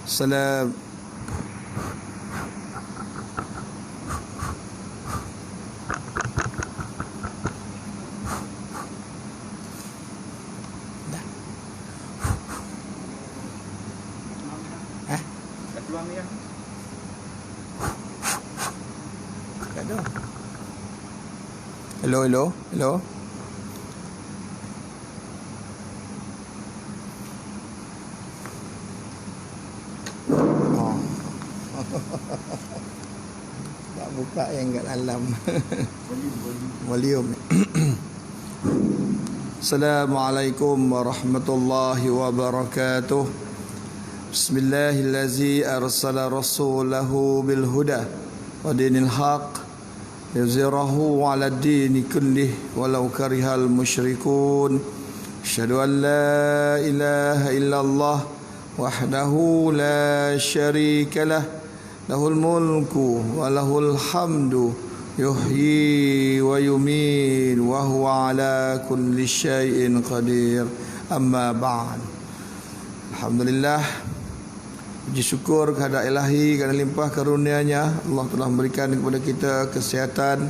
Salam. Hello, hello, hello. Oh. Tak buka yang kat dalam. Volume. Assalamualaikum warahmatullahi wabarakatuh. Bismillahirrahmanirrahim. Arsala rasulahu bil huda wa dinil haq yuzhirahu 'ala ad-dini kullih walau karihal musyrikun. Asyhadu an la ilaha illallah wahdahu la syarika lah, lahul mulku wa lahul hamdu, yuhyi wa yumiit wa huwa 'ala kulli syai'in qadir. Amma ba'd. Alhamdulillah, puji syukur kehadrat Ilahi kerana limpah karunia-Nya. Allah telah memberikan kepada kita kesihatan,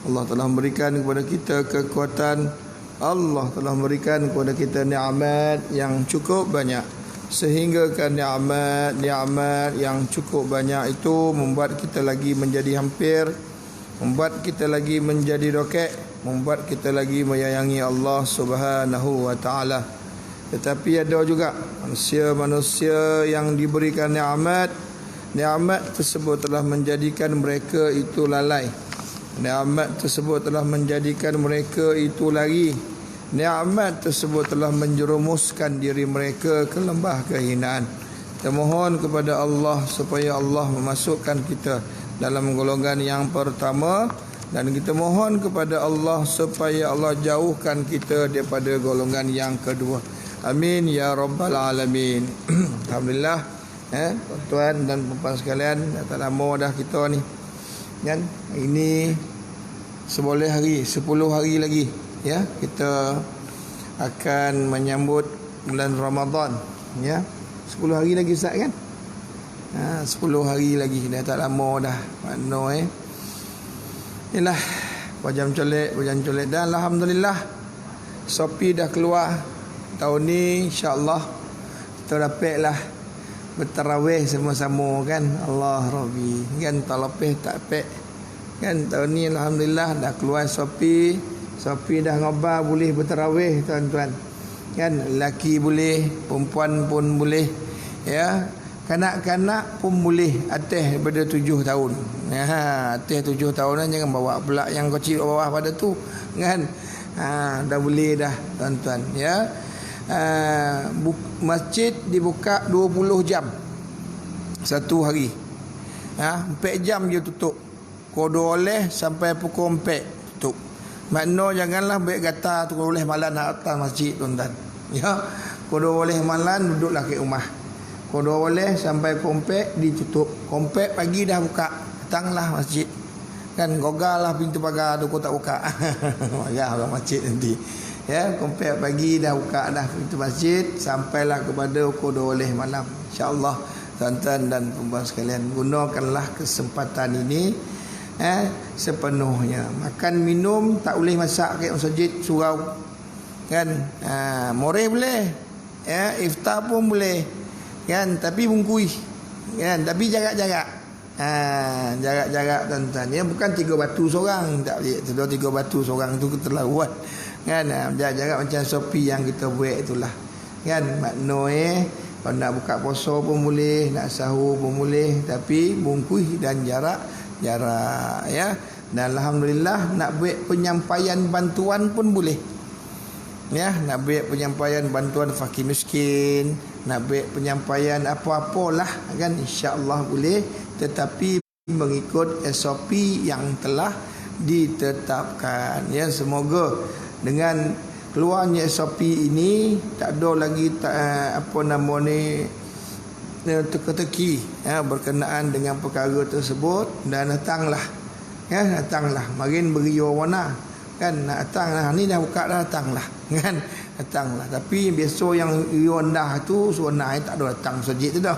Allah telah memberikan kepada kita kekuatan, Allah telah memberikan kepada kita nikmat yang cukup banyak, sehingga kan nikmat yang cukup banyak itu membuat kita lagi menjadi hampir, membuat kita lagi menjadi dokek, membuat kita lagi menyayangi Allah Subhanahu wa taala. Tetapi ada juga manusia-manusia yang diberikan nikmat tersebut telah menjadikan mereka itu lalai. Nikmat tersebut telah menjadikan mereka itu lari. Nikmat tersebut telah menjerumuskan diri mereka ke lembah kehinaan. Kita mohon kepada Allah supaya Allah memasukkan kita dalam golongan yang pertama, dan kita mohon kepada Allah supaya Allah jauhkan kita daripada golongan yang kedua. Amin ya rabbal alamin. Alhamdulillah, tuan dan puan sekalian, tak lama dah kita ni kan, ini 10 hari lagi ya, kita akan menyambut bulan Ramadan ya. 10 hari lagi Ustaz kan? 10 hari lagi, dah tak lama dah. Mana inilah pajam colek dan alhamdulillah Shopee dah keluar. Tahun ni insya-Allah kita dapatlah bertarawih sama-sama kan. Allah Rabbi kan, tak lebih tak pek kan. Tahun ni alhamdulillah dah keluar Shopee dah ngobar boleh bertarawih tuan-tuan kan. Lelaki boleh, perempuan pun boleh ya, kanak-kanak pun boleh atas daripada 7 tahun. Atas 7 tahun jangan bawa pula yang kecil bawah pada tu kan. Dah boleh dah tuan-tuan ya. Masjid dibuka 20 jam satu hari. 4 jam je tutup. Kodo oleh sampai pukul 4 tutup. Makna janganlah baik kata tu oleh malam nak atas masjid tuan-tuan ya. Kodo oleh malam duduklah kat rumah. Kodo oleh sampai pukul 4 ditutup. Pukul 4 pagi dah buka, datanglah masjid kan. Gogalah pintu pagar tu kau tak buka. Marah orang masjid nanti ya. Pukul 4 pagi dah buka dah pintu masjid, sampailah kepada pukul 12 malam. InsyaAllah tuan-tuan dan puan sekalian, gunakanlah kesempatan ini sepenuhnya. Makan minum tak boleh masak kat masjid, surau kan. Moreh boleh ya, iftar pun boleh kan, tapi bungkui kan, tapi jarak-jarak. Jarak-jarak tuan-tuan ya, bukan 3 batu seorang, tak boleh. 3 batu seorang tu keterlaluan kan. Jarak-jarak macam Shopee yang kita buat itulah kan. Makna kalau nak buka puasa pun boleh, nak sahur pun boleh, tapi bungkui dan jarak ya. Dan alhamdulillah nak buat penyampaian bantuan pun boleh ya. Nak buat penyampaian bantuan fakir miskin, nak buat penyampaian apa-apalah kan, insya-Allah boleh, tetapi mengikut SOP yang telah ditetapkan ya. Semoga dengan keluarnya SOP ini tak ada lagi teka-teki berkenaan dengan perkara tersebut, dan datanglah makin berio warna kan, nak datanglah ni dah buka dah, datanglah kan, datanglah. Tapi biasa yang iondah tu suara tak ada datang sejik tu dah.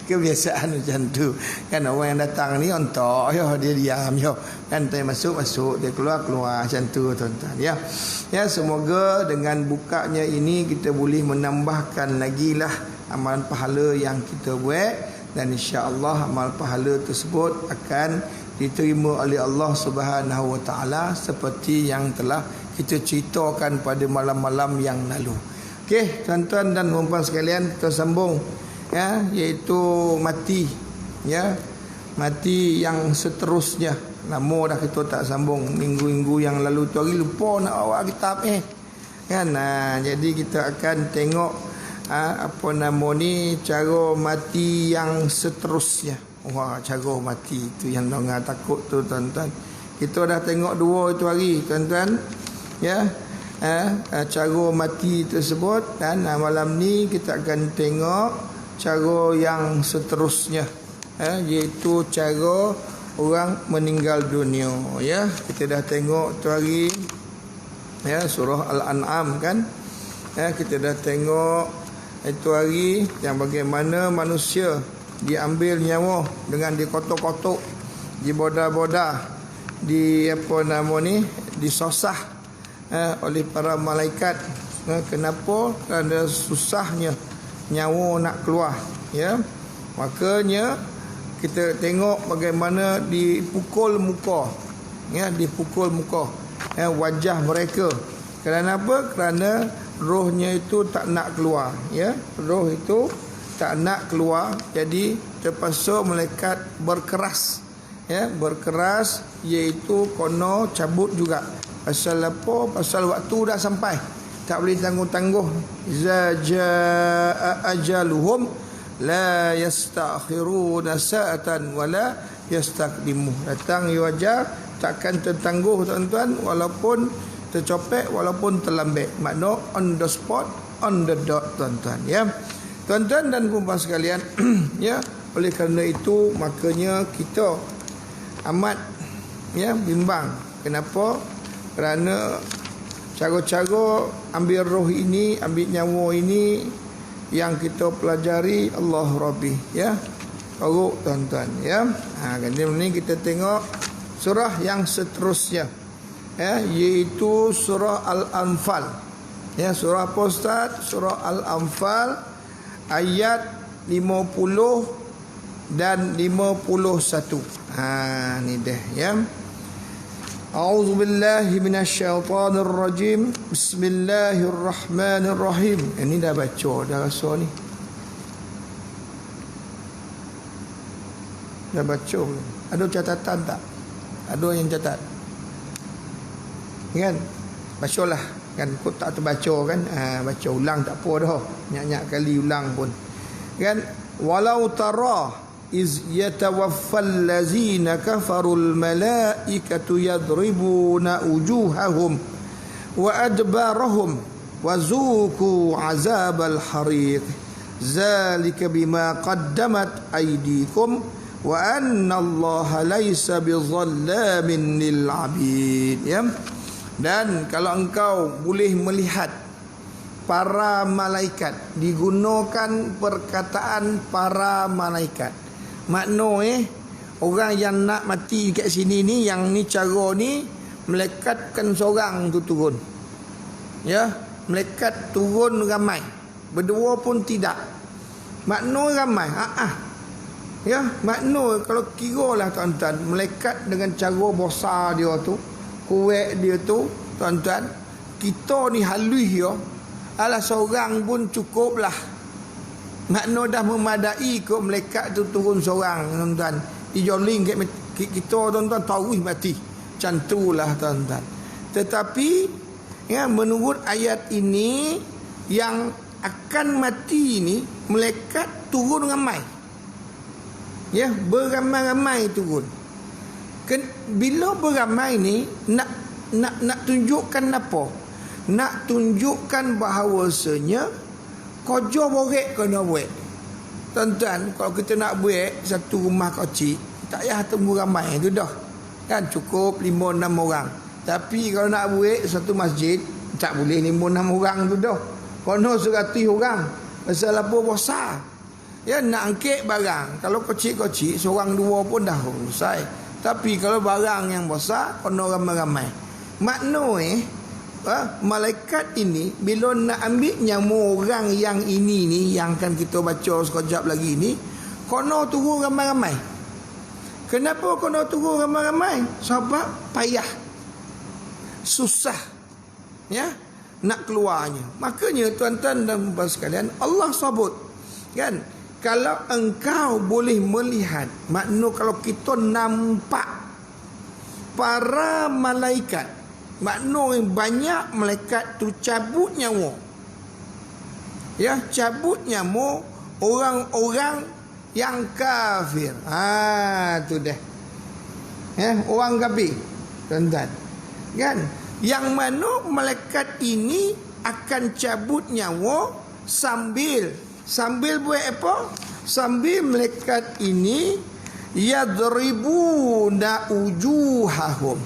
Kebiasaan macam tu kan, orang yang datang ni ontok dia diam kan, dia masuk dia keluar macam tu tuan-tuan ya. Semoga dengan bukanya ini kita boleh menambahkan lagi lah amalan pahala yang kita buat, dan insya-Allah amal pahala tersebut akan diterima oleh Allah Subhanahu Wa Taala seperti yang telah kita ceritakan pada malam-malam yang lalu. Okey, tuan-tuan dan puan-puan sekalian, kita sambung iaitu mati mati yang seterusnya. Lama dah kita tak sambung, minggu-minggu yang lalu tu hari lupa nak bawa kitab kan. Jadi kita akan tengok cara mati yang seterusnya. Cara mati itu yang orang takut tu tuan-tuan. Kita dah tengok 2 itu hari tuan-tuan cara mati tersebut, dan malam ni kita akan tengok cara yang seterusnya iaitu cara orang meninggal dunia Kita dah tengok tu hari surah Al-An'am kan. Kita dah tengok itu hari yang bagaimana manusia diambil nyawa dengan dikotok-kotok, diboda-boda, disosah oleh para malaikat. Kenapa? Kerana susahnya nyawa nak keluar makanya kita tengok bagaimana dipukul muka wajah mereka. Kerana apa? Kerana rohnya itu tak nak keluar roh itu tak nak keluar, jadi terpaksa malaikat berkeras berkeras, iaitu kono cabut juga. Pasal apa? Pasal waktu dah sampai, tak boleh tangguh-tangguh. Jaa ajaluhum la yastakhiruna sa'atan wala yastaqdimu. Datang wajah takkan tertangguh tuan-tuan, walaupun tercopek, walaupun terlambat. Makna on the spot, on the dot tuan-tuan Tuan-tuan dan puan-puan sekalian oleh kerana itu makanya kita amat bimbang. Kenapa? Kerana cara-cara ambil roh ini, ambil nyawa ini yang kita pelajari Allah Rabbi baru tuan-tuan ini kita tengok surah yang seterusnya iaitu surah Al-Anfal. Surah apa Ustaz? Surah Al-Anfal ayat 50 dan 51. Ni dah A'udzu billahi minasyaitonir rajim. Bismillahirrahmanirrahim. Ini dah baca dah rasa ni. Dah baca belum? Ada catatan tak? Ada yang catat? Kan? Bacalah. Kan kau tak terbaca kan, baca ulang tak apa dah, nyak-nyak kali ulang pun kan. Walau tara iz yatawaffal lazina kafarul malaikatu yadribuna wujuhahum wa adbarahum wa zuqu azabal hariq zalika bima qaddamat aydikum wa anna allaha laysa bizallamin lil abid Dan kalau engkau boleh melihat para malaikat, digunakan perkataan para malaikat. Makna orang yang nak mati kat sini ni, yang ni cara ni, malaikatkan seorang tu turun. Malaikat turun ramai. Berdua pun tidak. Makna ramai. Makna kalau kira lah tuan-tuan, malaikat dengan cara besar dia tu, kuat dia tu tuan-tuan, kita ni halus alah seorang pun cukup lah. Makna dah memadai ke malaikat tu turun seorang tuan-tuan. Dijoling kita tuan-tuan tahu mati. Macam tu lah tuan-tuan. Tetapi menurut ayat ini, yang akan mati ni malaikat turun ramai. Beramai-ramai turun. Bila beramai ni nak tunjukkan apa? nak tunjukkan bahawasanya kerja borek kena buat. Tuan-tuan, kalau kita nak buat satu rumah kecil, tak payah tunggu ramai tu dah. Kan cukup 5-6 orang. Tapi kalau nak buat satu masjid, tak boleh 5-6 orang tu dah. Kono 100 orang. Pasal apa besar. Ya, nak angkit barang. Kalau kecil-kecil, seorang dua pun dah selesai. Tapi kalau barang yang besar, kono ramai-ramai. Makna malaikat ini bila nak ambil nyamu orang yang ini ni, yang akan kita baca sekejap lagi ni, kono turun ramai-ramai. Kenapa kono turun ramai-ramai? Sebab payah, susah, ya, nak keluarnya. Makanya tuan-tuan dan puan sekalian, Allah sebut kan, kalau engkau boleh melihat, makna kalau kita nampak para malaikat, makna banyak malaikat tu cabut nyawa. Ya, cabut nyawa orang-orang yang kafir. Tu dah. Ya, orang kafir. Tuan-tuan. Kan? Yang mana malaikat ini akan cabut nyawa sambil buat apa? Sambil malaikat ini yadribuna ujuhahum,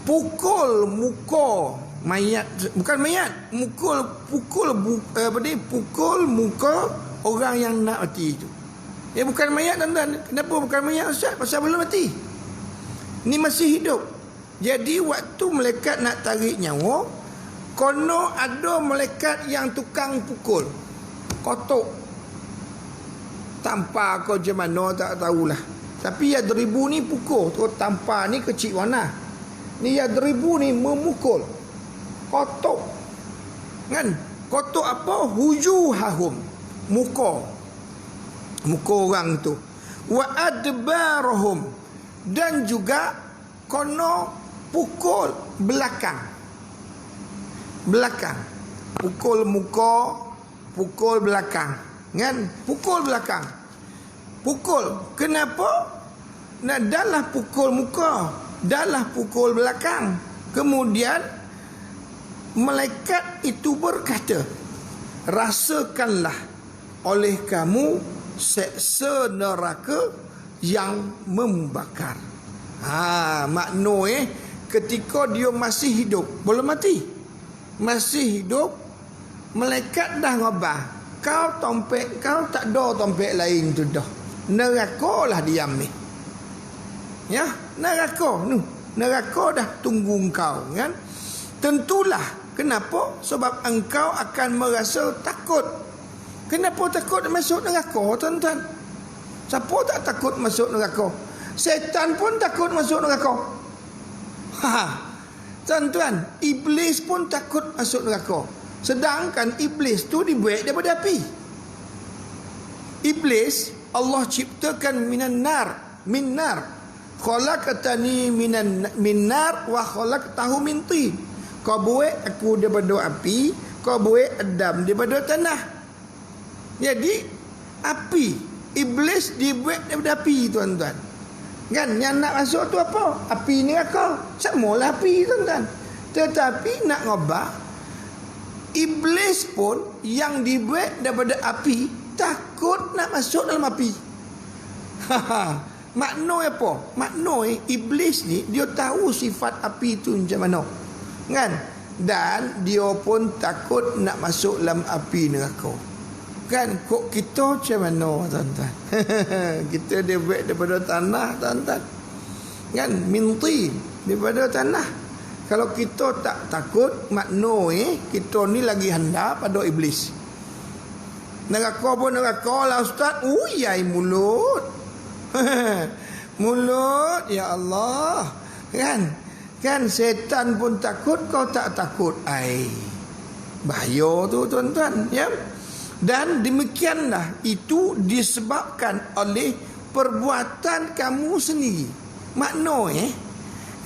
pukul muka mayat, bukan mayat, pukul muka orang yang nak mati itu. Dia bukan mayat, tuan-tuan. Kenapa bukan mayat, Ustaz? Pasal belum mati. Ni masih hidup. Jadi waktu malaikat nak tarik nyawa, kono ada malaikat yang tukang pukul, kotok, tampar kau macam mana tak tahulah. Tapi yadribu ni pukul, tu tampar ni kecil warna. Ni yadribu ni memukul, kotok. Kan? Kotok apa? Hujuhahum, muka orang tu. Wa adbarahum, dan juga kono pukul belakang. Pukul muka, pukul belakang. Kan? Pukul belakang. Pukul. Kenapa? Nah, dahlah pukul muka, dahlah pukul belakang. Kemudian malaikat itu berkata, rasakanlah oleh kamu seksa neraka yang membakar. Makna ketika dia masih hidup, belum mati, masih hidup, malaikat dah ngabah, kau tompek, kau tak ada tompek lain tu dah. Neraka lah diam ni. Ya, neraka ni. Neraka dah tunggu engkau, kan? Tentulah. Kenapa? Sebab engkau akan merasa takut. Kenapa takut masuk neraka, tuan-tuan? Siapa tak takut masuk neraka? Setan pun takut masuk neraka. Tuan-tuan, iblis pun takut masuk neraka. Sedangkan iblis tu dibuat daripada api. Iblis Allah ciptakan min nar. Khalaqtani min nar wa khalaqtahu min tin. Kau buat aku daripada api, kau buat Adam daripada tanah. Jadi api, iblis dibuat daripada api, tuan-tuan. Kan, yang nak masuk tu apa? Api neraka. Samalah api, tuan-tuan. Tetapi nak ngubah, iblis pun yang dibuat daripada api takut nak masuk dalam api. Makna apa? Makna iblis ni dia tahu sifat api tu macam mana. Kan? Dan dia pun takut nak masuk dalam api neraka. Kan, kok kita macam mana, tuan-tuan? Kita dia buat daripada tanah, tuan-tuan. Kan, minti daripada tanah. Kalau kita tak takut, makna kita ni lagi hendak pada iblis. Neraka pun neraka lah, Ustaz. Uyai mulut. Mulut, ya Allah. Kan setan pun takut, kau tak takut. Bahaya tu, tuan-tuan, ya. Dan demikianlah itu disebabkan oleh perbuatan kamu sendiri. Makna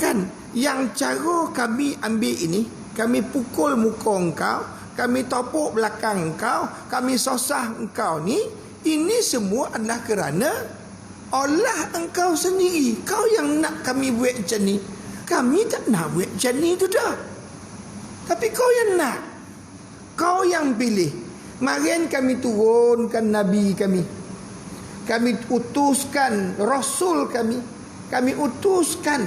kan, yang cara kami ambil ini, kami pukul muka engkau, kami topuk belakang engkau, kami sosah engkau ni, ini semua adalah kerana olah engkau sendiri. Kau yang nak kami buat macam ni, kami tak nak buat macam ni tu dah. Tapi kau yang nak, kau yang pilih. Marin kami turunkan Nabi kami, kami utuskan Rasul kami utuskan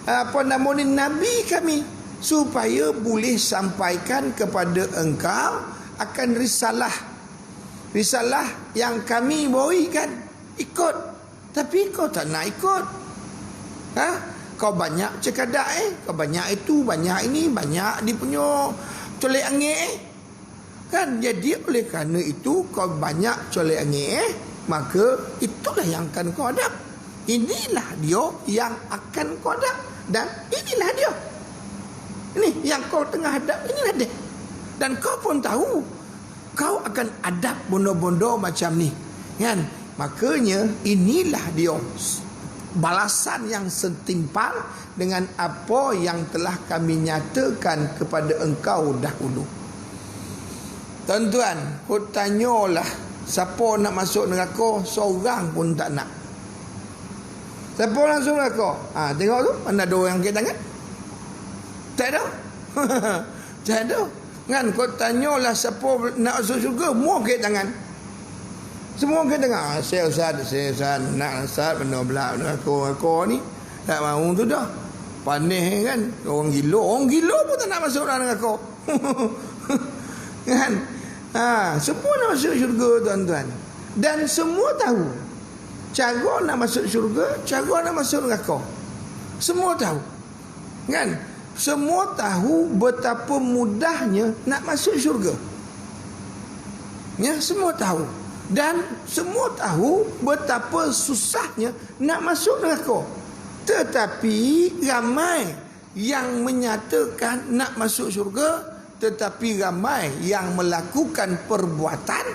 Nabi kami, supaya boleh sampaikan kepada engkau akan risalah yang kami bawakan. Ikut, tapi kau tak nak ikut. Kau banyak cekadak kau banyak itu, banyak ini, banyak dia punya colek angin kan. Jadi oleh kerana itu kau banyak colek angin, maka itulah yang akan kau hadap. Inilah dia yang akan kau hadap, dan inilah dia. Ini yang kau tengah hadap, inilah dia. Dan kau pun tahu kau akan hadap bondo-bondo macam ni kan. Makanya inilah dia balasan yang setimpal dengan apa yang telah kami nyatakan kepada engkau dahulu. Tuan-tuan, kau tanyalah, siapa nak masuk neraka? Seorang pun tak nak. Siapa nak masuk neraka? Tengok tu, mana ada orang angkat tangan? Tak ada. Tak ada. Kan kau tanyalah siapa nak masuk syurga, semua angkat tangan. Semua angkat tangan. Saya Ustaz nak Ustaz benda belak neraka ni. Tak mahu tu dah. Panih kan. Orang gila pun tak nak masuk dalam neraka. Kan? Semua nak masuk syurga tuan-tuan. Dan semua tahu cara nak masuk syurga, cara nak masuk neraka. Semua tahu. Kan? Semua tahu betapa mudahnya nak masuk syurga. Ya, semua tahu. Dan semua tahu betapa susahnya nak masuk neraka. Tetapi ramai yang menyatakan nak masuk syurga, tetapi ramai yang melakukan perbuatan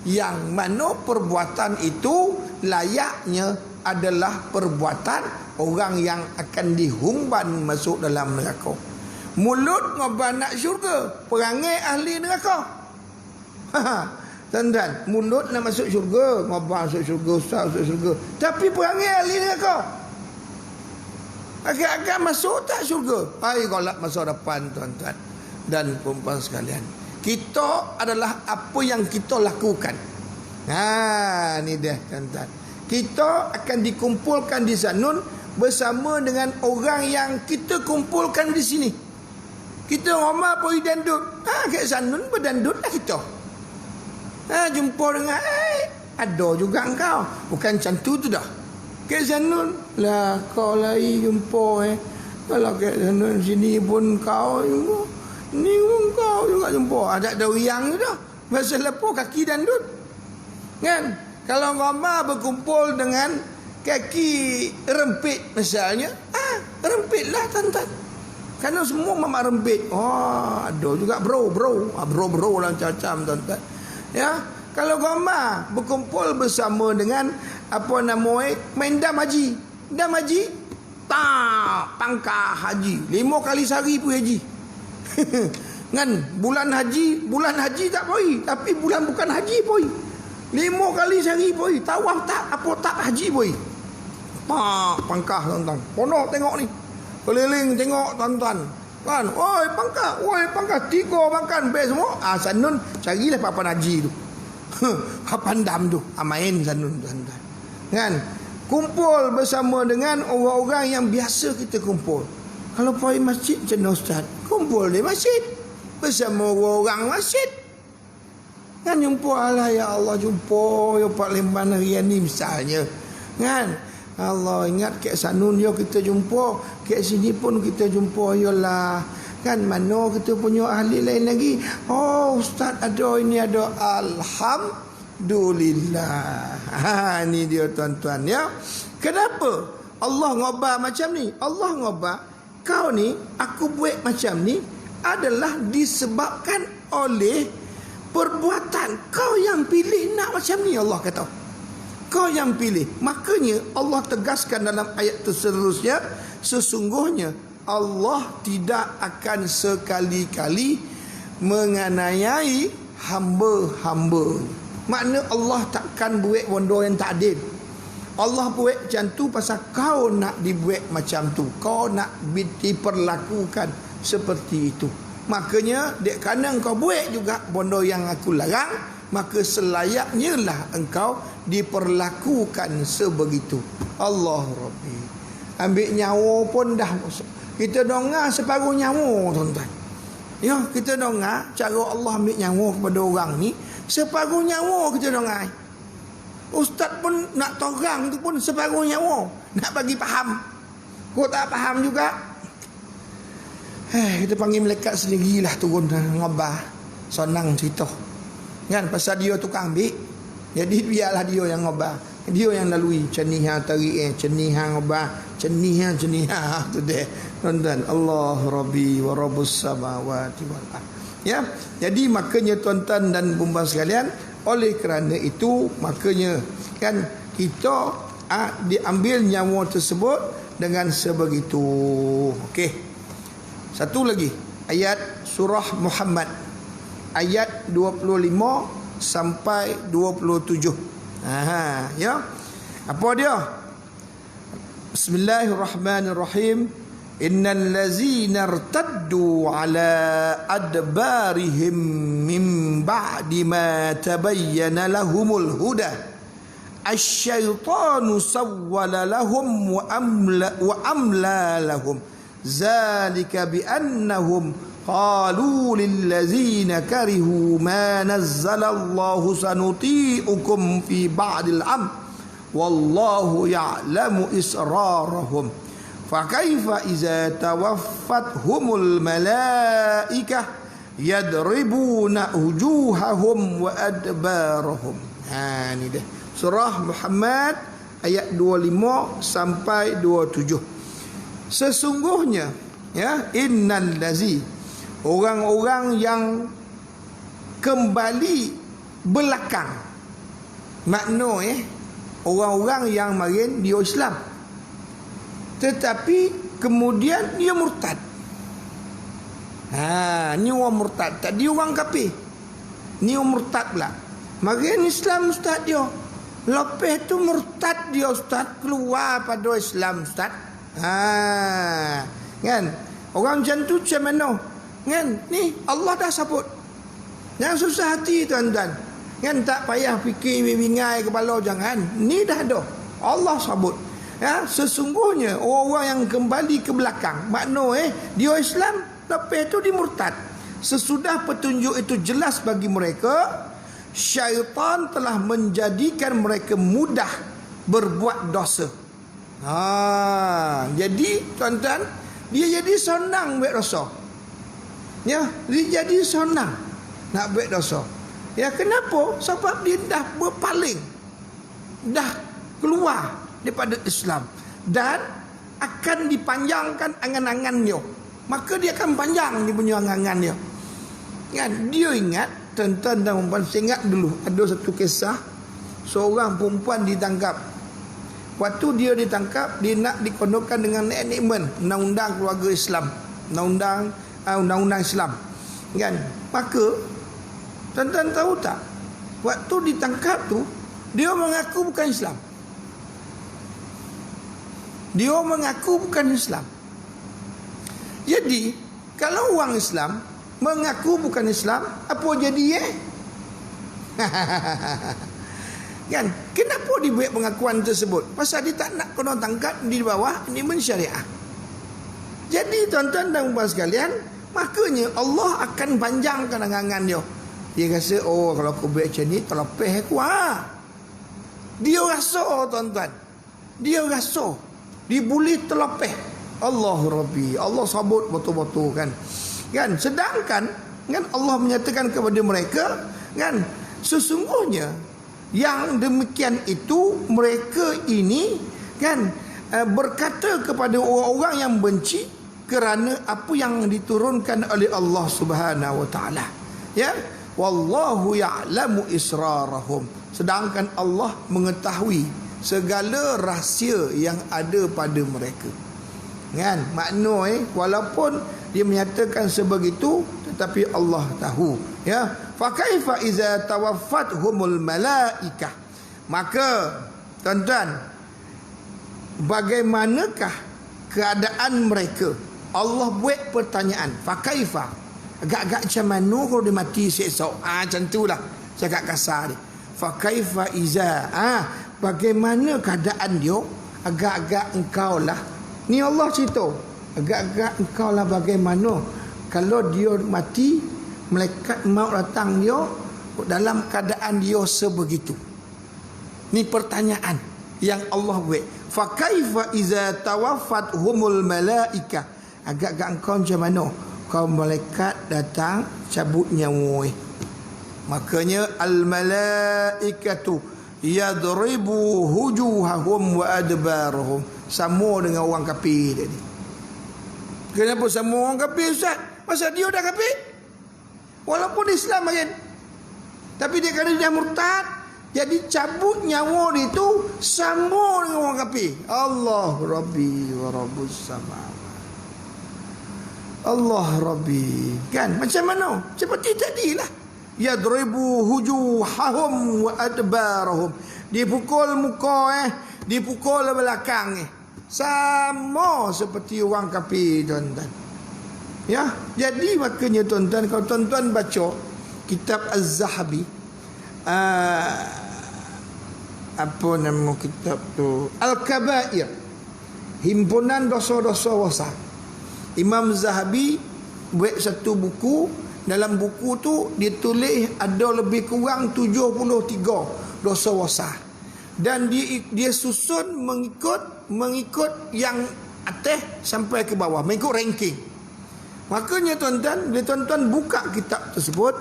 yang mana perbuatan itu layaknya adalah perbuatan orang yang akan dihumban masuk dalam neraka. Mulut ngobat nak syurga, perangai ahli neraka. Tuan-tuan, mulut nak masuk syurga, ngobat masuk syurga, ustaz masuk syurga, tapi perangai ahli neraka. Agak-agak masuk tak syurga? Hai golak masa depan tuan-tuan dan perempuan sekalian. Kita adalah apa yang kita lakukan. Ni dia tuan-tuan. Kita akan dikumpulkan di Zanun bersama dengan orang yang kita kumpulkan di sini. Kita ramai pergi dandut. Kat Zanun berdandut lah kita. Jumpa dengan ada juga engkau. Bukan macam tu dah. Kat Zanun lah kau lagi jumpa Kalau kat Zanun sini pun kau jumpa. Ni pun kau juga jumpa. Ada riang tu dah. Masa lepas kaki dandut. Kan? Kalau ramai berkumpul dengan kaki rempit misalnya, rempitlah tuan-tuan. Kerana semua mamak rempit. Ada juga bro lah macam-macam tuan-tuan. Ya, kalau ramai berkumpul bersama dengan main dam haji. Dam haji, pangkah haji. 5 kali sehari pun haji. Kan bulan haji tak pergi, tapi bulan bukan haji pergi. 5 kali sehari pergi. Tawaf tak haji pergi. Pangkah tuan-tuan. Ponok tengok ni. Keliling tengok tuan-tuan. Kan? Oi pangkah 3 makan best semua. Zanun carilah papan haji tu. Papan dam tu. Main Zanun tuan-tuan. Kan? Kumpul bersama dengan orang-orang yang biasa kita kumpul. Kalau pergi masjid macam mana Ustaz? Kumpul di masjid bersama orang masjid. Kan jumpa lah ya Allah, jumpa ya Pak Lemban harian ni misalnya. Kan? Allah ingat kat Zanun ya kita jumpa, kat sini pun kita jumpa yalah. Kan mana kita punya ahli lain lagi. Ustaz ada ini ada, alhamdulillah. Ni dia tuan-tuan ya. Kenapa Allah ngobar macam ni? Allah ngobar kau ni, aku buat macam ni adalah disebabkan oleh perbuatan kau yang pilih nak macam ni. Allah kata kau yang pilih. Makanya Allah tegaskan dalam ayat seterusnya, sesungguhnya Allah tidak akan sekali-kali menganiayai hamba-hamba. Makna Allah takkan buat benda yang tak adil. Allah buat macam tu pasal kau nak dibuat macam tu. Kau nak diperlakukan seperti itu. Makanya dek kerana engkau buat juga benda yang aku larang, maka selayaknya lah engkau diperlakukan sebegitu. Allah Rabbi. Ambil nyawa pun dah masuk. Kita dengar separuh nyawa, tuan-tuan. Ya, kita dengar cara Allah ambil nyawa kepada orang ni, separuh nyawa kita dengar. Ustaz pun nak torang tu pun separuh nyawa, nak bagi faham. Kau tak faham juga. Kita panggil malaikat sendirilah turun ngabah. Senang cerita. Kan pasal dia tukang ambil. Jadi biarlah dia yang ngabah. Dia yang lalui ceniha tarik ceniha ngabah, ceniha tu deh. Tuan-tuan, Allah Rabbi wa Rabbus samawati wal ard. Ya. Jadi makanya tuan-tuan dan puan sekalian, oleh kerana itu makanya kan kita diambil nyawa tersebut dengan sebegitu. Okey. Satu lagi ayat surah Muhammad ayat 25 sampai 27. Ya. Apa dia? Bismillahirrahmanirrahim. Innal ladzina irtaddu ala adbarihim min ba'di ma tabayyana lahumul huda asyaitanu sawwala lahum wa amla lahum zalika bi annahum qalu lil ladzina karihu ma nazzala Allahu sanuti'ukum fi ba'dil wallahu ya'lamu israrahum. Fakaifa iza tawaffathumul malaikah yadribuna wujuhahum wa adbarahum. Ni dia. Surah Muhammad ayat 25 sampai 27. Sesungguhnya ya, innal lazi, orang-orang yang kembali belakang. Makna orang-orang yang marin dia Islam tetapi kemudian dia murtad. Ni orang murtad. Tadi orang kafir, ni orang murtad pula. Makin Islam ustaz dia. Lepas tu murtad dia ustaz, keluar pada Islam ustaz. Kan? Orang macam tu macam mana? Kan? Ni Allah dah sebut. Jangan susah hati tuan-tuan. Kan tak payah fikir bingai kepala, jangan. Ni dah ada. Allah sebut. Ya, sesungguhnya orang-orang yang kembali ke belakang, makna dia Islam lepas tu dia murtad. Sesudah petunjuk itu jelas bagi mereka, syaitan telah menjadikan mereka mudah berbuat dosa. Jadi tuan-tuan, dia jadi senang buat dosa. Ya, dia jadi senang nak buat dosa. Ya, kenapa? Sebab dia dah berpaling, dah keluar daripada Islam dan akan dipanjangkan angan-angannya. Maka dia akan panjang dia punya angan-angannya. Kan? Dia ingat, tuan-tuan dan puan, saya ingat dulu ada satu kisah seorang perempuan ditangkap. Waktu dia ditangkap, dia nak dikondokan dengan nikmat undang-undang keluarga Islam, undang-undang Islam. Kan? Maka tuan-tuan tahu tak, waktu ditangkap tu dia mengaku bukan Islam. Dia mengaku bukan Islam. Jadi kalau orang Islam mengaku bukan Islam, apa jadi Kan? Kenapa dia buat pengakuan tersebut? Pasal dia tak nak kena tangkap di bawah ni syariah. Jadi tuan-tuan dan puan sekalian, makanya Allah akan panjangkan angan-angan dia. Dia rasa, kalau aku buat macam ni terlepas aku. Dia rasa tuan-tuan, dia rasa dia boleh terlepas. Allah Rabbi, Allah sabut betul-betul kan. Sedangkan kan Allah menyatakan kepada mereka kan, sesungguhnya yang demikian itu mereka ini kan berkata kepada orang-orang yang benci kerana apa yang diturunkan oleh Allah Subhanahu wa taala. Ya, wallahu ya'lamu israrahum. Sedangkan Allah mengetahui segala rahsia yang ada pada mereka. Kan? Makna walaupun dia menyatakan sebegitu, tetapi Allah tahu. Ya, fa kaifa iza tawaffathumul malaikah. Maka tuan-tuan, bagaimanakah keadaan mereka? Allah buat pertanyaan. Fa kaifa, Agak-agak macam mana kalau dia mati esok. Macam itulah cakap kasar dia. Fa kaifa iza. Bagaimana keadaan dia? Agak-agak engkau lah. Ni Allah cerita. Agak-agak engkau lah bagaimana kalau dia mati, malaikat maut datang dia dalam keadaan dia sebegitu. Ni pertanyaan yang Allah buat. Fa kaifa iza tawaffat humul malaika. Agak-agak engkau macam mana? Kau malaikat datang cabut nyawa. Makanya al malaikatu yadribu hujuhahum wa adbarahum. Sama dengan orang kafir tadi. Kenapa sama orang kafir, Ustaz? Pasal dia dah kafir. Walaupun Islam kan. Tapi dia kata dia murtad. Jadi cabut nyawa dia tu sama dengan orang kafir. Allah Rabbi wa Rabbus samawat. Allah Rabbi. Kan macam mana? Seperti tadilah. Yadribu hujuhahum wa adbarahum. Dia pukul muka dia pukul belakang sama seperti orang kafir, tuan-tuan. Ya, jadi makanya tuan-tuan, kalau tuan-tuan baca kitab Az-Zahabi, apa nama kitab tu? Al-Kabair, himpunan dosa-dosa besar. Imam Zahabi buat satu buku. Dalam buku tu dia tulis ada lebih kurang 73 dosa besar. Dan dia susun mengikut yang atas sampai ke bawah, mengikut ranking. Makanya tuan-tuan, bila tuan-tuan buka kitab tersebut,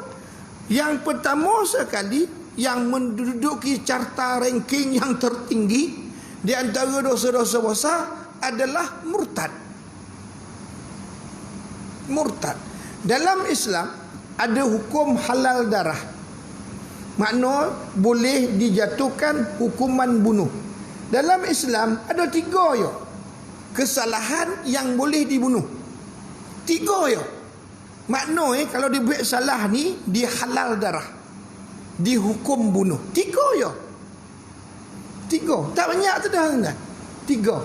yang pertama sekali yang menduduki carta ranking yang tertinggi di antara dosa-dosa besar adalah murtad. Murtad. Dalam Islam ada hukum halal darah. Makna boleh dijatuhkan hukuman bunuh. Dalam Islam ada 3 ya kesalahan yang boleh dibunuh. 3 ya. Makna kalau dia buat salah ni, dia halal darah, dihukum bunuh. 3 ya. 3. Tak banyak tu dah kan? 3.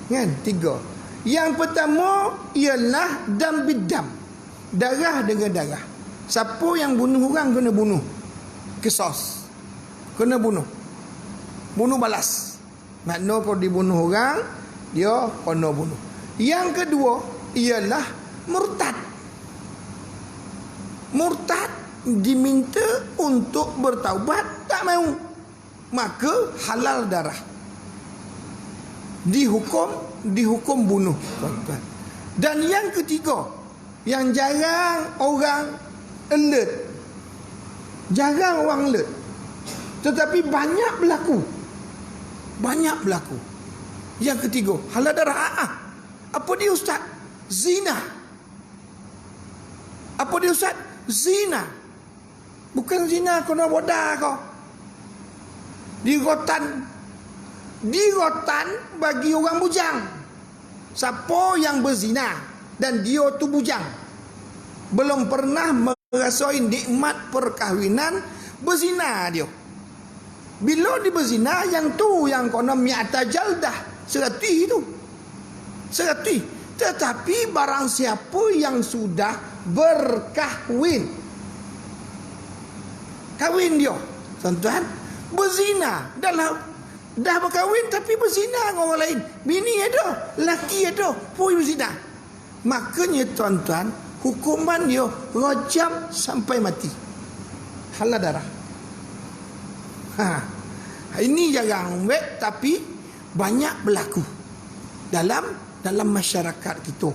Kan? 3. Yang pertama ialah dam bidam. Darah dengan darah. Siapa yang bunuh orang kena bunuh. Qisas. Kena bunuh. Bunuh balas. Makna kalau dibunuh orang, dia kena bunuh. Yang kedua ialah murtad. Murtad diminta untuk bertaubat, tak mau, maka halal darah. Dihukum bunuh, tuan-tuan. Dan yang ketiga, yang jarang orang alert. Jarang orang alert. Tetapi banyak berlaku. Banyak berlaku. Yang ketiga, halal darah. Apa dia, Ustaz? Zina. Apa dia, Ustaz? Zina. Bukan zina kena bodah kau. Dirotan bagi orang bujang. Siapa yang berzina dan dia tu bujang, belum pernah merasai nikmat perkahwinan, berzina dia. Bila dia berzina, yang tu yang kena mi'ata jaldah, 100 tu. 100. Tetapi barang siapa yang sudah berkahwin, kahwin dia, tuan-tuan, berzina, dah berkahwin tapi berzina dengan orang lain, bini ada, laki ada, pun berzina, makanya tuan-tuan, hukuman dia rajam sampai mati, halal darah. Ini jarang tapi banyak berlaku dalam masyarakat kita.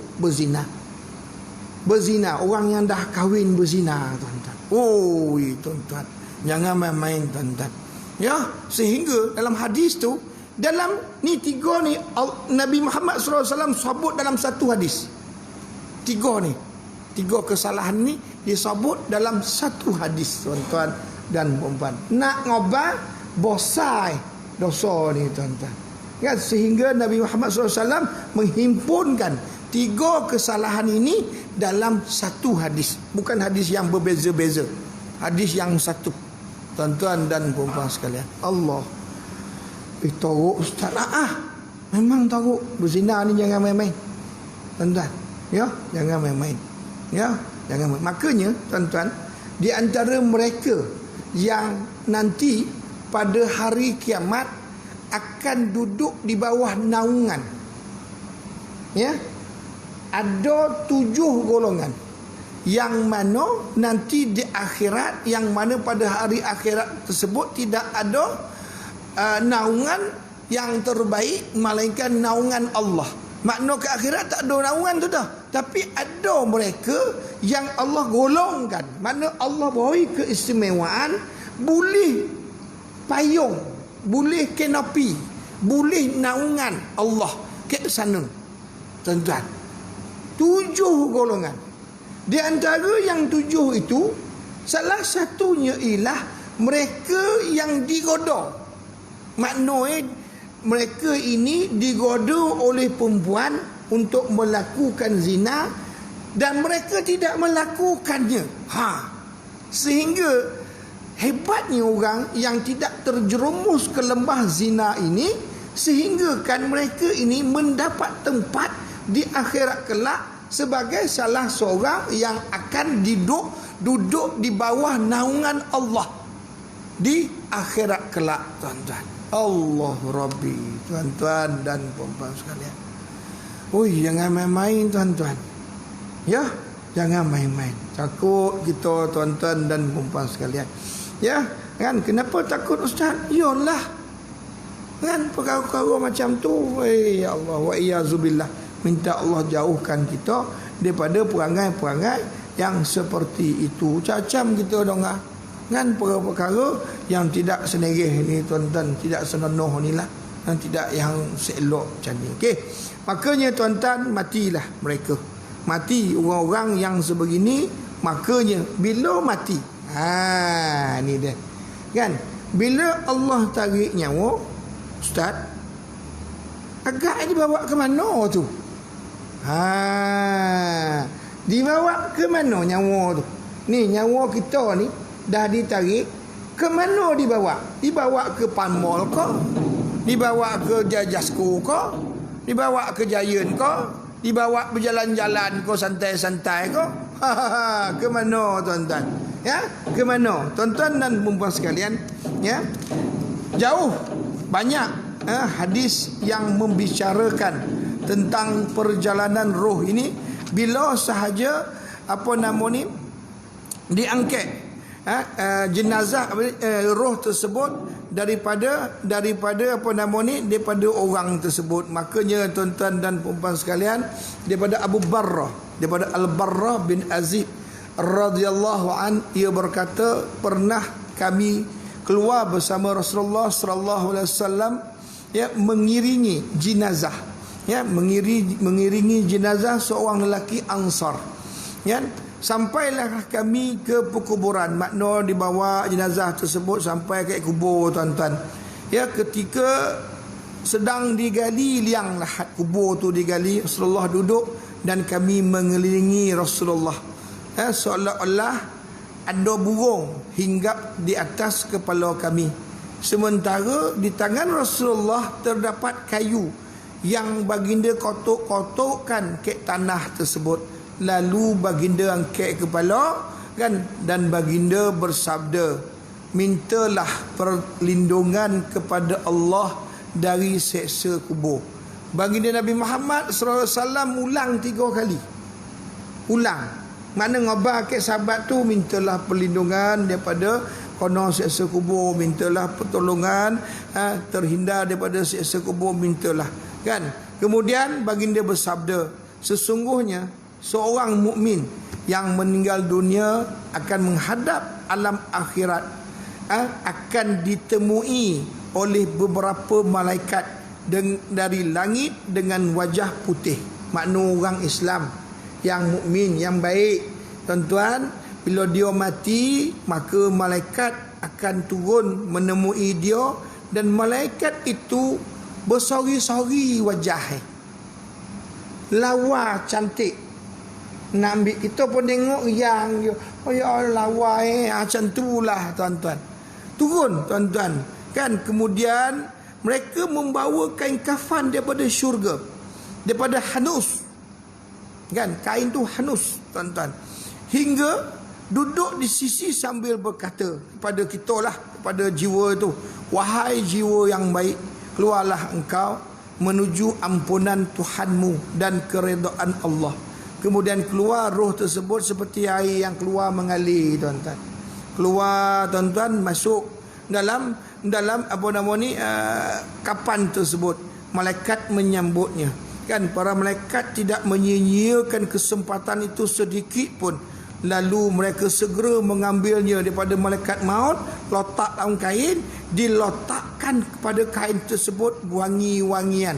Berzina, orang yang dah kahwin berzina, tuan-tuan. Oh, tuan-tuan, jangan main-main, tuan-tuan. Ya, sehingga dalam hadis tu, dalam ni 3 ni Nabi Muhammad SAW sebut dalam satu hadis. 3 ni, 3 kesalahan ni disebut dalam satu hadis, tuan-tuan dan puan-puan. Nak ngobat bosai dosa ni, tuan-tuan. Kan, sehingga Nabi Muhammad SAW menghimpunkan 3 kesalahan ini dalam satu hadis. Bukan hadis yang berbeza-beza, hadis yang satu, tuan-tuan dan puan-puan sekalian. Allah, teruk, Ustaz. Memang teruk. Berzina ni jangan main-main, tuan-tuan. Ya, jangan main-main. Ya, Jangan. Makanya tuan-tuan, di antara mereka yang nanti pada hari kiamat akan duduk di bawah naungan, ya, ada 7 golongan yang mana nanti di akhirat, yang mana pada hari akhirat tersebut tidak ada naungan yang terbaik melainkan naungan Allah. Makna ke akhirat tak ada naungan tu dah, tapi ada mereka yang Allah golongkan, makna Allah beri keistimewaan, boleh payung, boleh kanopi, boleh naungan Allah ke sana. Tuan-tuan, 7 golongan. Di antara yang 7 itu, salah satunya ialah mereka yang digoda. Maknanya mereka ini digoda oleh perempuan untuk melakukan zina dan mereka tidak melakukannya. Sehingga hebatnya orang yang tidak terjerumus ke lembah zina ini, sehingga kan mereka ini mendapat tempat di akhirat kelak sebagai salah seorang yang akan duduk di bawah naungan Allah di akhirat kelak, tuan-tuan. Allah Rabbi, tuan-tuan dan puan-puan sekalian. Jangan main-main, tuan-tuan. Ya, jangan main-main. Takut kita, tuan-tuan dan puan-puan sekalian. Ya, kan? Kenapa takut, Ustaz? Yalah, kan perkara-perkara macam tu. Ya Allah, wa iyazubillah. Minta Allah jauhkan kita daripada perangai-perangai yang seperti itu. Cacam kita dong kan, perkara-perkara yang tidak senerih ni, tuan-tuan, tidak senonoh ni lah, dan tidak yang seelok macam ni. Okey, makanya tuan-tuan, matilah mereka. Mati orang-orang yang sebegini. Makanya bila mati, ni dia kan, bila Allah tarik nyawa, Ustaz, agak dibawa ke mana tu? Dibawa ke mana nyawa tu? Ni nyawa kita ni dah ditarik, ke mana dibawa? Dibawa ke Panmol ke? Dibawa ke Jajasko ke? Dibawa ke Giant ke? Dibawa berjalan-jalan ke, santai-santai ke? Ke mana, tuan-tuan? Ya, ke mana? Tuan-tuan dan puan-puan sekalian, ya. Jauh banyak hadis yang membicarakan tentang perjalanan roh ini bila sahaja diangkat jenazah roh tersebut daripada daripada orang tersebut. Makanya tuan-tuan dan puan-puan sekalian, daripada Abu Barrah, daripada Al-Barrah bin Azib radhiyallahu an, ia berkata, pernah kami keluar bersama Rasulullah sallallahu alaihi wasallam, ya, mengiringi jenazah, ya, mengiringi jenazah seorang lelaki Ansar, ya. Sampailah kami ke perkuburan, makna dibawa jenazah tersebut sampai ke kubur, tuan-tuan. Ya, ketika sedang digali liang lahat kubur tu digali, Rasulullah duduk dan kami mengelilingi Rasulullah. Ya, seolah-olah ada burung hinggap di atas kepala kami. Sementara di tangan Rasulullah terdapat kayu yang baginda kotok-kotokkan ke tanah tersebut. Lalu baginda angkat kepala, kan, dan baginda bersabda, mintalah perlindungan kepada Allah dari seksa kubur. Baginda Nabi Muhammad SAW ulang 3 kali. Ulang. Mana ngabar ke sahabat tu, mintalah perlindungan daripada kono seksa kubur, mintalah pertolongan terhindar daripada seksa kubur, mintalah, kan. Kemudian baginda bersabda, sesungguhnya seorang mukmin yang meninggal dunia akan menghadap alam akhirat, akan ditemui oleh beberapa malaikat dari langit dengan wajah putih. Makna orang Islam yang mukmin, yang baik, tuan-tuan, bila dia mati, maka malaikat akan turun menemui dia, dan malaikat itu bersori-sori wajah, lawa cantik. Nak ambil kita pun tengok yang ya lawa macam itulah, tuan-tuan. Turun, tuan-tuan, kan. Kemudian mereka membawa kain kafan daripada syurga, daripada hanus, kan. Kain tu hanus, tuan-tuan. hingga duduk di sisi sambil berkata kepada kita lah, kepada jiwa itu, wahai jiwa yang baik, keluarlah engkau menuju ampunan Tuhanmu dan keredaan Allah. Kemudian keluar roh tersebut seperti air yang keluar mengalir, tuan-tuan. Keluar, tuan-tuan, masuk dalam apa nama ni, kapan tersebut. Malaikat menyambutnya. Kan para malaikat tidak menyia-nyiakan kesempatan itu sedikit pun. Lalu mereka segera mengambilnya daripada malaikat maut, letak dalam kain, diletakkan kepada kain tersebut wangi-wangian,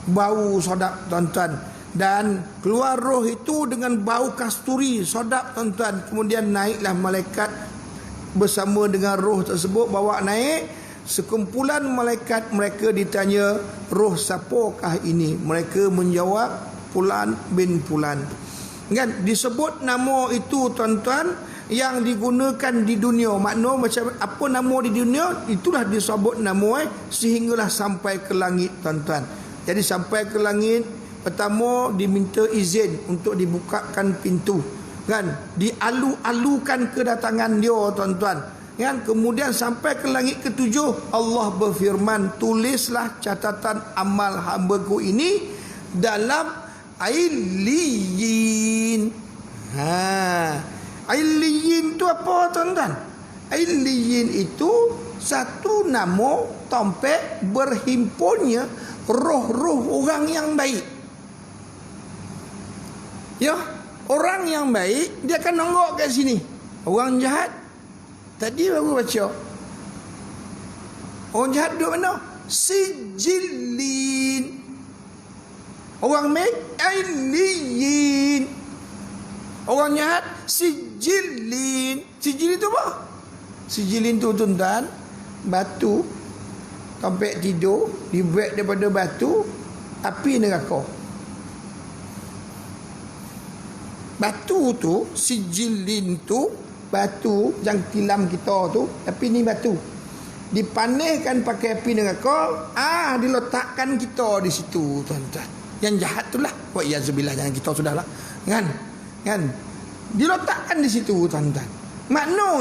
bau sedap, tuan-tuan. Dan keluar roh itu dengan bau kasturi sedap, tuan-tuan. Kemudian naiklah malaikat bersama dengan roh tersebut, bawa naik. Sekumpulan malaikat, mereka ditanya, roh siapakah ini? Mereka menjawab, Fulan bin Fulan. Kan disebut nama itu, tuan-tuan, yang digunakan di dunia. Makna macam apa nama di dunia, itulah disebut nama, sehinggalah sampai ke langit, tuan-tuan. Jadi sampai ke langit, pertama diminta izin untuk dibukakan pintu, kan, dialu-alukan kedatangan dia, tuan-tuan, kan. Kemudian sampai ke langit ketujuh, Allah berfirman, tulislah catatan amal hamba-Ku ini dalam Ailiyin. Ailiyin itu apa, tuan-tuan? Ailiyin itu satu nama tempat berhimpunnya roh-roh orang yang baik. Ya, orang yang baik dia akan nongok kat sini. Orang jahat tadi baru baca, orang jahat duduk mana? Sijillin. Orang baik Ailiyin. Orang jahat Sijillin. Sijillin itu apa? Sijillin itu, tuan-tuan, batu tempat tidur dibuat daripada batu api neraka. Batu tu, sijillin tu, batu yang tilam kita tu, tapi ni batu dipanaskan pakai api neraka, diletakkan kita di situ, tuan-tuan. Yang jahat tu lah, wa iyazubillah, jangan kita sudahlah, kan diletakkan di situ, tuan-tuan. Makna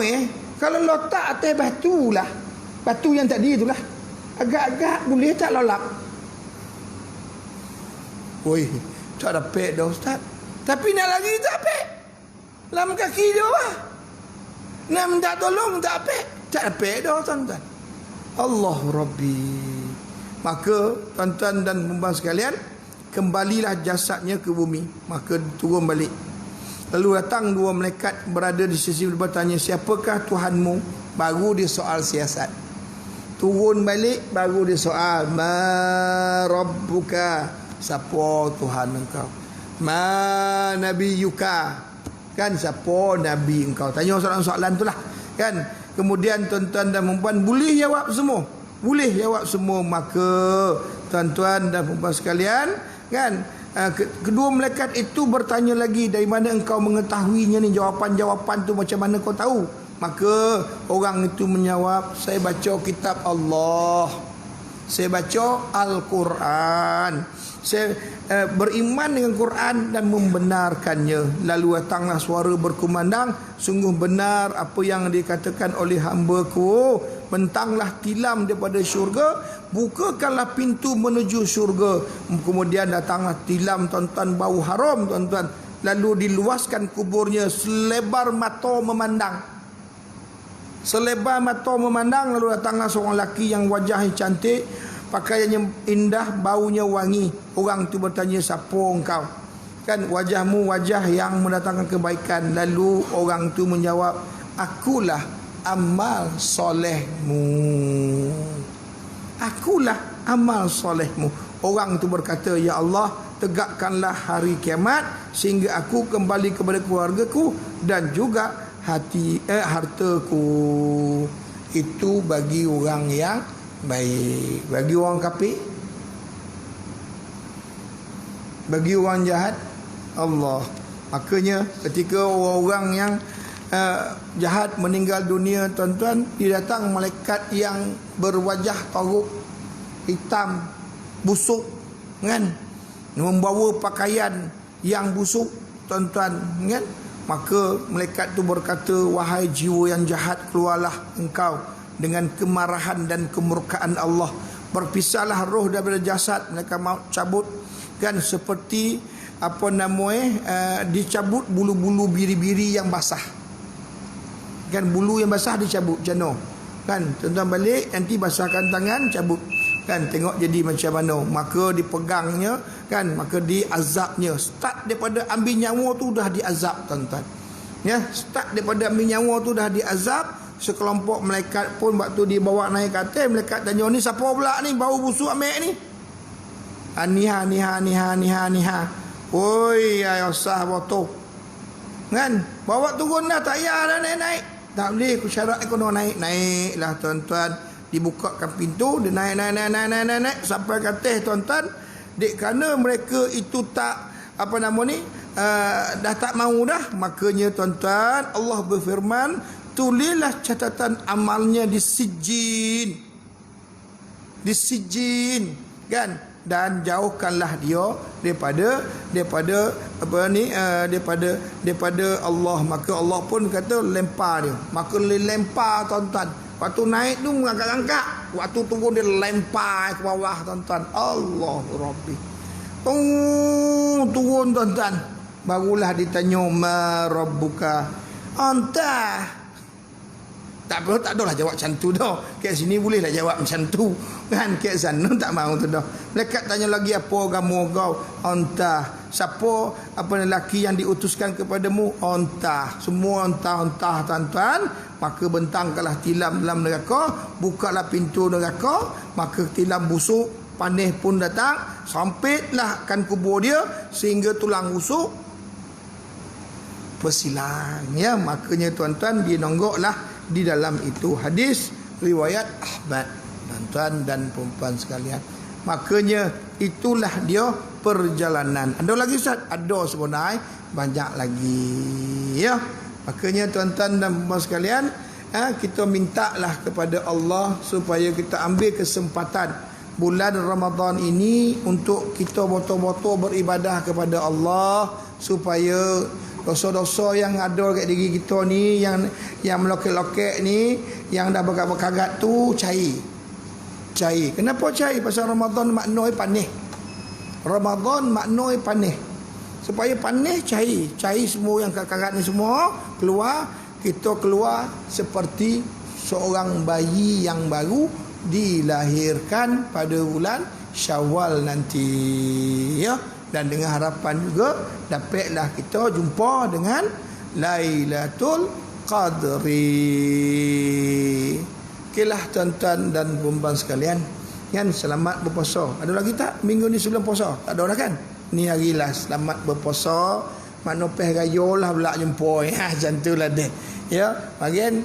kalau letak atas batu lah, batu yang tadi itulah, agak-agak boleh tak lolap. Woi, tak dapat dah, ustaz. Tapi nak lagi tak dapat. Dalam kaki dia lah. Nak minta tolong tak dapat. Tak dapat dah, tuan-tuan. Allah Rabbi. Maka tuan-tuan dan puan sekalian, kembalilah jasadnya ke bumi. Maka turun balik. Lalu datang dua malaikat berada di sisi bertanya, siapakah Tuhanmu? Baru dia soal siasat. Turun balik baru dia soal, ma rabbuka? Siapa Tuhan engkau? Ma nabiyuka? Kan, siapa nabi engkau? Tanya soalan-soalan itulah, kan. Kemudian tuan-tuan dan puan boleh jawab semua. Boleh jawab semua. Maka tuan-tuan dan puan sekalian, kan, kedua malaikat itu bertanya lagi, dari mana engkau mengetahuinya ni? Jawapan-jawapan tu macam mana kau tahu? Maka orang itu menjawab, saya baca kitab Allah, saya baca Al-Quran, saya beriman dengan Quran dan membenarkannya. Lalu datanglah suara berkumandang, sungguh benar apa yang dikatakan oleh hamba-Ku. Bentanglah tilam daripada syurga, bukakanlah pintu menuju syurga. Kemudian datanglah tilam, tuan-tuan, bau haram, tuan-tuan. Lalu diluaskan kuburnya selebar mata memandang. Selebar mata memandang. Lalu datanglah seorang lelaki yang wajahnya cantik, pakaiannya indah, baunya wangi. Orang tu bertanya, siapa engkau? Kan, wajahmu wajah yang mendatangkan kebaikan. Lalu orang tu menjawab, akulah amal solehmu. Akulah amal solehmu. Orang tu berkata, ya Allah, tegakkanlah hari kiamat sehingga aku kembali kepada keluargaku dan juga hartaku. Itu bagi orang yang baik. Bagi orang kafir, bagi orang jahat, Allah. Makanya ketika orang-orang yang jahat meninggal dunia, tuan-tuan, dia datang malaikat yang berwajah teruk, hitam, busuk, kan, membawa pakaian yang busuk, tuan-tuan, kan. Maka malaikat tu berkata, wahai jiwa yang jahat, keluarlah engkau dengan kemarahan dan kemurkaan Allah. Berpisahlah roh daripada jasad. Mereka maut cabut kan, seperti dicabut bulu-bulu biri-biri yang basah. Kan bulu yang basah dicabut jano. Kan tuan-tuan balik nanti basahkan tangan, cabut. Kan tengok jadi macam mana. Maka dipegangnya kan, maka diazabnya. Start daripada ambil nyawa tu dah diazab tuan-tuan. Ya, start daripada ambil nyawa tu dah diazab. Sekelompok malaikat pun waktu dibawa naik ke atas, malaikat tanya, ni siapa pula ni bau busuk ambil ni? Niha. Oi, ya usah botol. Kan? Bawa turun dah, tak payah dah naik. Tak boleh, aku syarat aku nak naik. Naiklah tuan-tuan. Dibukakan pintu, dia naik sampai ke atas tuan-tuan. Dek kerana mereka itu tak dah tak mahu dah, makanya tuan-tuan Allah berfirman, tulislah catatan amalnya di sijjin kan, dan jauhkanlah dia daripada Allah. Maka Allah pun kata lempar dia. Maka lempar tuan-tuan. Waktu naik tu mengangkat-angkat, waktu turun dia lempar ke bawah tuan-tuan. Allahu Rabbi. Turun tuan-tuan. Barulah ditanya, ma rabbuka anta. Tak perlu, tak adalah jawab macam tu dah. Kat sini bolehlah jawab macam tu. Kan kat sana tak mahu tu dah. Malaikat tanya lagi, apa agama kau? Anta. Siapa lelaki yang diutuskan kepadamu? Anta. Semua anta tuan-tuan. Maka bentangkanlah tilam dalam neraka, bukalah pintu neraka, maka tilam busuk, panih pun datang, sampitlah kan kubur dia sehingga tulang rusuk bersilang. Ya, makanya tuan-tuan dia nonggoklah di dalam itu. Hadis riwayat Ahmad, tuan-tuan dan perempuan sekalian. Makanya itulah dia perjalanan. Ada lagi Ustaz? Ada sebenarnya, banyak lagi. Ya, makanya tuan-tuan dan perempuan sekalian, kita mintalah kepada Allah supaya kita ambil kesempatan bulan Ramadan ini untuk kita betul-betul beribadah kepada Allah, supaya dosa-dosa yang ada kat diri kita ni, yang melokek-lokek ni, yang dah berkagat-berkagat tu, cair. Kenapa cair? Pasal Ramadan maknanya panih. Ramadan maknanya panih. Supaya panih cair semua yang kagat-kagat ni semua keluar. Kita keluar seperti seorang bayi yang baru dilahirkan pada bulan Syawal nanti, ya. Dan dengan harapan juga dapatlah kita jumpa dengan Lailatul Qadri. Okeylah tuan-tuan dan perempuan sekalian, kan, selamat berpuasa. Ada lagi tak minggu ni sebelum puasa? Tak ada dah kan? Ni hari last, selamat berpuasa. Makna peh raya lah pula jumpa. Macam tu lah deh. Ya, bagian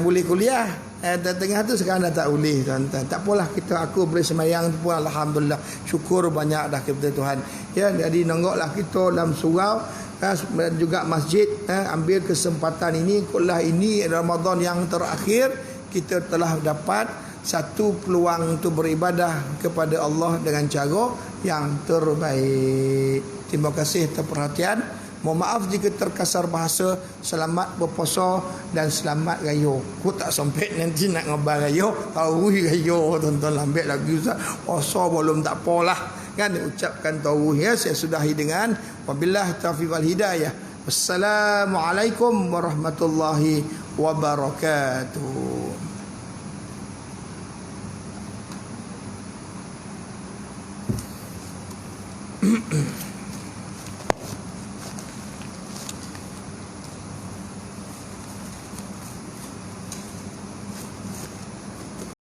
boleh kuliah. Tengah tu sekarang dah tak boleh tuan-tuan. Tak apalah, aku boleh sembahyang tu pun alhamdulillah. Syukur banyak dah kepada Tuhan. Ya, jadi nonggoklah kita dalam surau dan juga masjid, ambil kesempatan ini. Kalau ini Ramadan yang terakhir, kita telah dapat satu peluang untuk beribadah kepada Allah dengan cara yang terbaik. Terima kasih atas perhatian. Mohon maaf jika terkasar bahasa. Selamat berpuasa dan selamat raya. Aku tak sampai nanti nak ngabar raya, tarawih raya tuan-tuan, lambat lagi Ustaz. Puasa belum tak apalah, kan, ucapkan tarawih. Ya, saya sudahi dengan wabillahi taufiq wal hidayah. Wassalamualaikum warahmatullahi wabarakatuh.